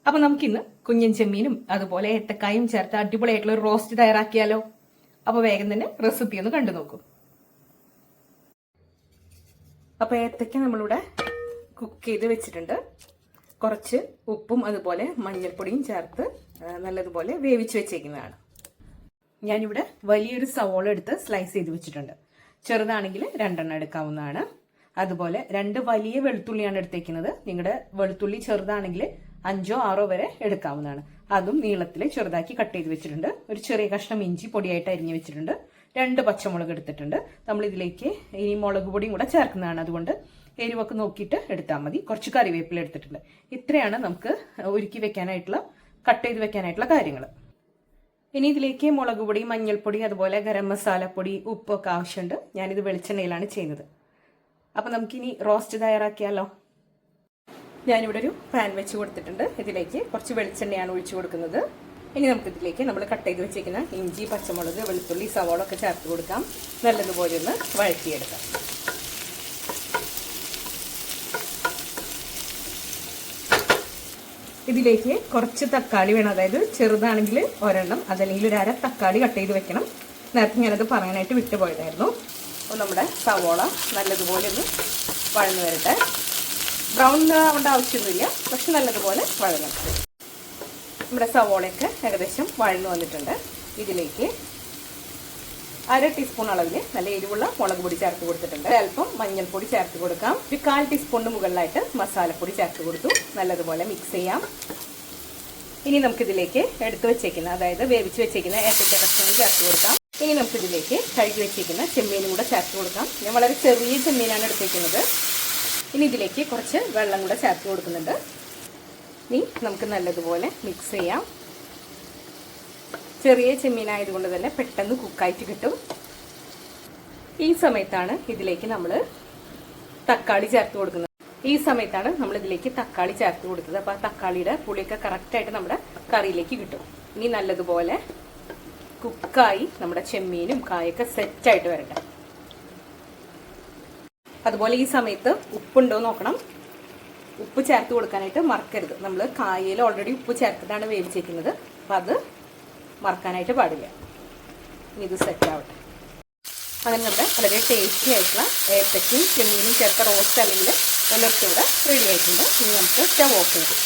അപ്പൊ നമുക്കിന്ന് കുഞ്ഞൻ ചെമ്മീനും അതുപോലെ ഏത്തക്കായും ചേർത്ത് അടിപൊളിയായിട്ടുള്ള ഒരു റോസ്റ്റ് തയ്യാറാക്കിയാലോ. അപ്പൊ വേഗം തന്നെ റെസിപ്പി ഒന്ന് കണ്ടു നോക്കൂ. അപ്പൊ ഏത്തക്ക നമ്മളിവിടെ കുക്ക് ചെയ്ത് വെച്ചിട്ടുണ്ട്. കുറച്ച് ഉപ്പും അതുപോലെ മഞ്ഞൾപ്പൊടിയും ചേർത്ത് നല്ലതുപോലെ വേവിച്ച് വെച്ചേക്കുന്നതാണ്. ഞാനിവിടെ വലിയൊരു സവോള എടുത്ത് സ്ലൈസ് ചെയ്ത് വെച്ചിട്ടുണ്ട്. ചെറുതാണെങ്കിൽ 2 എണ്ണം എടുക്കാവുന്നതാണ്. അതുപോലെ 2 വലിയ വെളുത്തുള്ളിയാണ് എടുത്തേക്കുന്നത്. നിങ്ങളുടെ വെളുത്തുള്ളി ചെറുതാണെങ്കിൽ 5ഓ 6ഓ വരെ എടുക്കാവുന്നതാണ്. അതും നീളത്തിൽ ചെറുതാക്കി കട്ട് ചെയ്ത് വെച്ചിട്ടുണ്ട്. ഒരു ചെറിയ കഷ്ണം ഇഞ്ചി പൊടിയായിട്ട് അരിഞ്ഞു വെച്ചിട്ടുണ്ട്. 2 പച്ചമുളക് എടുത്തിട്ടുണ്ട്. നമ്മൾ ഇതിലേക്ക് ഇനി മുളക് പൊടിയും കൂടെ ചേർക്കുന്നതാണ്. അതുകൊണ്ട് എരിവൊക്കെ നോക്കിയിട്ട് എടുത്താൽ മതി. കുറച്ച് കറിവേപ്പില എടുത്തിട്ടുണ്ട്. ഇത്രയാണ് നമുക്ക് ഒരുക്കി വെക്കാനായിട്ടുള്ള കട്ട് ചെയ്ത് വെക്കാനായിട്ടുള്ള കാര്യങ്ങൾ. ഇനി ഇതിലേക്ക് മുളക് പൊടി, മഞ്ഞൾപ്പൊടി, അതുപോലെ ഗരം മസാലപ്പൊടി, ഉപ്പൊക്കെ ആവശ്യമുണ്ട്. ഞാനിത് വെളിച്ചെണ്ണയിലാണ് ചെയ്യുന്നത്. അപ്പം നമുക്കിനി റോസ്റ്റ് തയ്യാറാക്കിയാലോ. ഞാനിവിടെ ഒരു പാൻ വെച്ച് കൊടുത്തിട്ടുണ്ട്. ഇതിലേക്ക് കുറച്ച് വെളിച്ചെണ്ണയാണ് ഒഴിച്ചു കൊടുക്കുന്നത്. ഇനി നമുക്കിതിലേക്ക് നമ്മൾ കട്ട് ചെയ്ത് വെച്ചിരിക്കുന്ന ഇഞ്ചി, പച്ചമുളക്, വെളുത്തുള്ളി, സവാള ഒക്കെ ചേർത്ത് കൊടുക്കാം. നല്ലതുപോലെ ഒന്ന് വഴറ്റിയെടുക്കാം. ഇതിലേക്ക് കുറച്ച് തക്കാളി വേണം. അതായത് ചെറുതാണെങ്കിൽ 1 എണ്ണം, അതല്ലെങ്കിൽ ഒരു 1/2 തക്കാളി കട്ട് ചെയ്ത് വെക്കണം. നേരത്തെ ഞാനത് പറയാനായിട്ട് വിട്ടുപോയതായിരുന്നു. അപ്പോൾ നമ്മുടെ സവോള നല്ലതുപോലെ ഒന്ന് വഴന്നു വരട്ടെ. ബ്രൗൺ ആവേണ്ട ആവശ്യമൊന്നുമില്ല, പക്ഷെ നല്ലതുപോലെ വഴങ്ങണം. നമ്മുടെ സവോളയൊക്കെ ഏകദേശം വഴന്നു വന്നിട്ടുണ്ട്. ഇതിലേക്ക് 1/2 ടീസ്പൂൺ അളവിൽ നല്ല എരിവുള്ള മുളക് പൊടി ചേർത്ത് കൊടുത്തിട്ടുണ്ട്. അല്പം മഞ്ഞൾപ്പൊടി ചേർത്ത് കൊടുക്കാം. ഒരു 1/4 ടീസ്പൂണിന് മുകളിലായിട്ട് മസാലപ്പൊടി ചേർത്ത് കൊടുത്തു. നല്ലതുപോലെ മിക്സ് ചെയ്യാം. ഇനി നമുക്കിതിലേക്ക് എടുത്തു വെച്ചേക്കുന്ന, അതായത് വേവിച്ച് വെച്ചേക്കുന്ന ഏത്തക്ക കഷ്ണങ്ങൾ ചേർത്ത് കൊടുക്കാം. ഇനി നമുക്കിതിലേക്ക് കഴുകി വെച്ചേക്കുന്ന ചെമ്മീനും കൂടെ ചേർത്ത് കൊടുക്കാം. ഞാൻ വളരെ ചെറിയ ചെമ്മീനാണ് എടുത്തേക്കുന്നത്. ഇനി ഇതിലേക്ക് കുറച്ച് വെള്ളം കൂടെ ചേർത്ത് കൊടുക്കുന്നുണ്ട്. ഇനി നമുക്ക് നല്ലതുപോലെ മിക്സ് ചെയ്യാം. ചെറിയ ചെമ്മീനായതുകൊണ്ട് തന്നെ പെട്ടെന്ന് കുക്കായിട്ട് കിട്ടും. ഈ സമയത്താണ് ഇതിലേക്ക് നമ്മൾ തക്കാളി ചേർത്ത് കൊടുക്കുന്നത്. അപ്പോൾ ആ തക്കാളിയുടെ പുളിയൊക്കെ കറക്റ്റായിട്ട് നമ്മുടെ കറിയിലേക്ക് കിട്ടും. ഇനി നല്ലതുപോലെ കുക്കായി നമ്മുടെ ചെമ്മീനും കായൊക്കെ സെറ്റായിട്ട് വരട്ടെ. അതുപോലെ ഈ സമയത്ത് ഉപ്പുണ്ടോ നോക്കണം. ഉപ്പ് ചേർത്ത് കൊടുക്കാനായിട്ട് മറക്കരുത്. നമ്മൾ കായയിൽ ഓൾറെഡി ഉപ്പ് ചേർത്തിട്ടാണ് വേവിച്ചേക്കുന്നത്. അപ്പം അത് മറക്കാനായിട്ട് പാടില്ല. ഇനി ഇത് സെറ്റ് ആവട്ടെ. അങ്ങനെ നമ്മുടെ വളരെ ടേസ്റ്റി ആയിട്ടുള്ള ഏത്തക്കയും ചെമ്മീനും ചേർത്ത റോസ്റ്റ് അല്ലെങ്കിൽ വെള്ളരിക്ക ഇവിടെ റെഡി ആയിട്ടുണ്ട്. ഇനി നമുക്ക് സ്റ്റവ് ഓഫ് ചെയ്യാം.